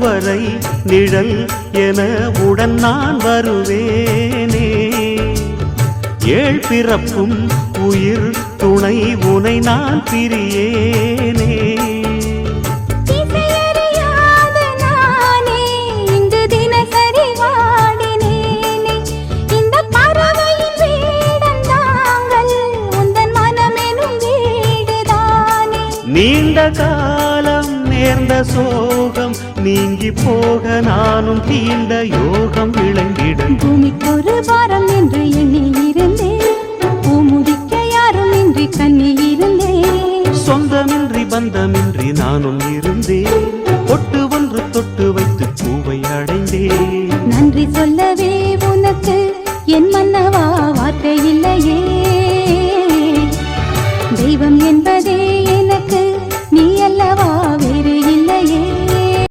அதுவரை நிழல் என உடன் நான் வருவேனே. ஏழ் பிறப்பும் உயிர் துணை உனை நான் பிரியேனே. நீண்ட காலம் நேர்ந்த சோகம் நீங்கி போக நானும் தீண்ட யோகம் விளங்கிட. பூமிக்கொரு வாரம் என்று எண்ணி இருந்தேன், பூமுடிக்க யாரும் இன்றி கண்ணி இருந்தேன். சொந்தமின்றி பந்தமின்றி நானும் இருந்தேன், பொட்டு